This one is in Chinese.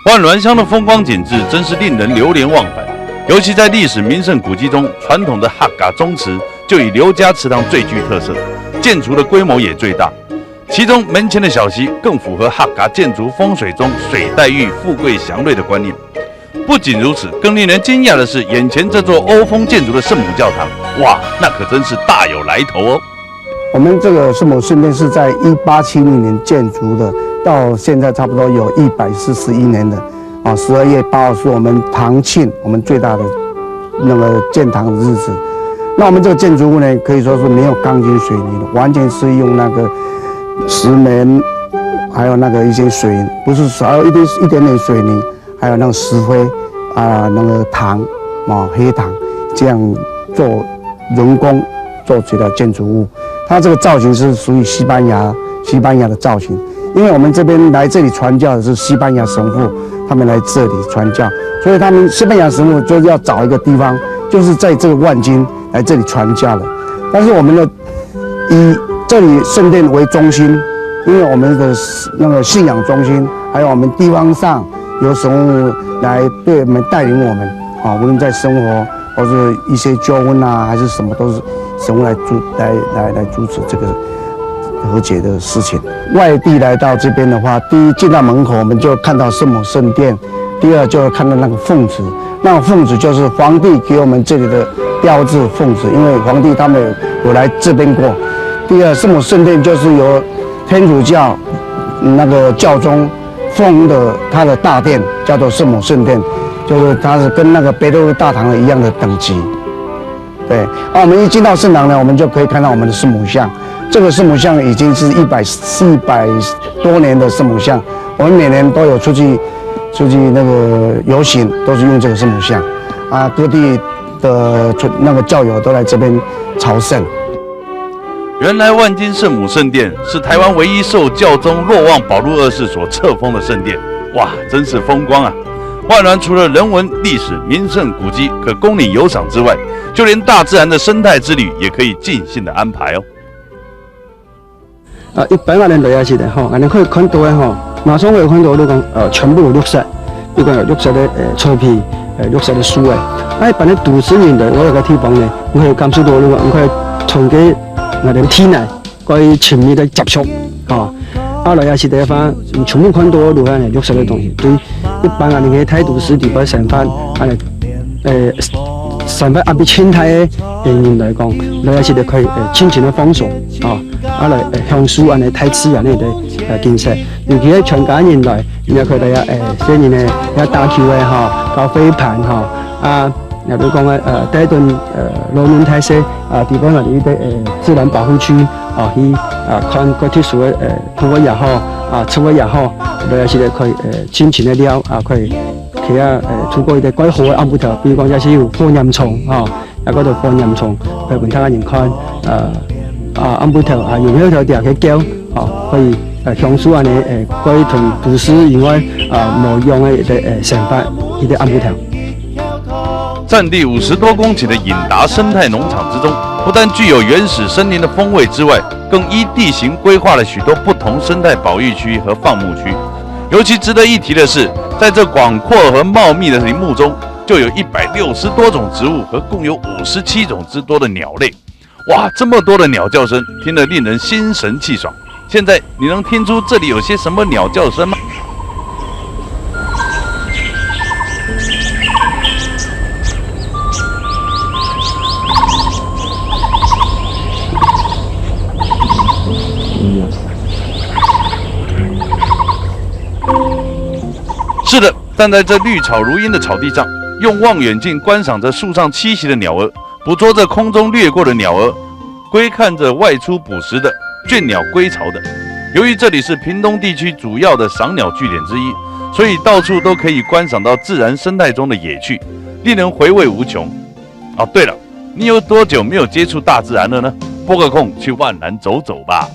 万峦乡的风光景致真是令人流连忘返，尤其在历史名胜古迹中，传统的哈嘎宗祠就以刘家祠堂最具特色，建筑的规模也最大。其中门前的小溪更符合哈嘎建筑风水中水带玉、富贵祥瑞的观念。不仅如此，更令人惊讶的是，眼前这座欧风建筑的圣母教堂，哇，那可真是大有来头哦！我们这个圣母圣殿是在1870年建筑的，到现在差不多有141年了。12月8号是我们堂庆，我们最大的那个建堂的日子。那我们这个建筑物呢，可以说是没有钢筋水泥的，完全是用那个石门，还有那个一些水，不是还有一点点水泥，还有那个石灰那个糖黑糖，这样做人工做出来的建筑物。它这个造型是属于西班牙的造型，因为我们这边来这里传教的是西班牙神父，他们来这里传教，所以他们西班牙神父就是要找一个地方，就是在这个万金来这里传教的。但是我们的以这里圣殿为中心，因为我们的那个信仰中心，还有我们地方上有神父来对我们带领我们无论在生活或是一些纠纷还是什么，都是神父来主持这个和解的事情。外地来到这边的话，第一进到门口我们就看到圣母圣殿，第二就看到那个奉旨，那个奉旨就是皇帝给我们这里的标志奉旨，因为皇帝他们有来这边过。第二，圣母圣殿就是由天主教那个教宗封的他的大殿，叫做圣母圣殿，就是它是跟那个北斗大堂的一样的等级。对，我们一进到圣堂呢，我们就可以看到我们的圣母像。这个圣母像已经是100多年的圣母像，我们每年都有出去那个游行，都是用这个圣母像各地的那个教友都来这边朝圣。原来万金圣母圣殿是台湾唯一受教宗若望保禄2世所册封的圣殿，哇，真是风光啊！万峦除了人文、历史、名胜古迹可供你游赏之外，就连大自然的生态之旅也可以尽兴的安排哦。一般我们来也是的吼，你可以看到的吼，马上会看到你讲全部有绿色，你讲有绿色的草皮，绿色的树一般的都市人的我有个地方呢，你可以感受到你讲，你可以从个我哋天啊，可以亲密的接触来也是地方，全部看到路上的绿色的东西，对一般你嘅态度是地方生活生活比青态的人来讲，来也是可以尽情的放松来享受大自然的景色。尤其係全家人來，然後佢哋些人呢，打球搞飛盤又比如講第一頓羅倫泰些地方我哋啲自然保護區去看個特殊嘅動物也好植物也好，來也是可以盡情的了可以去通過一啲幾好嘅安布頭，比如講有時有火焰蟲嗰度火焰蟲去俾大家人看安布頭用嗰條條嘅橋可以享受可以同都市以外無樣嘅生活一啲安布頭。占地50多公顷的引達生態農場之中，不但具有原始森林的風味之外，更依地形規劃了許多不同生態保育區和放牧區。尤其值得一提的是，在這廣闊和茂密的林木中，就有160多種植物和共有57種之多的鳥類。哇，這麼多的鳥叫聲，聽得令人心神氣爽。現在你能聽出這裡有些什麼鳥叫聲嗎？是的，站在这绿草如茵的草地上，用望远镜观赏着树上栖息的鸟儿，捕捉着空中掠过的鸟儿，观看着外出捕食的倦鸟归巢的。由于这里是屏东地区主要的赏鸟据点之一，所以到处都可以观赏到自然生态中的野趣，令人回味无穷。对了，你有多久没有接触大自然了呢？拨个空去万峦走走吧。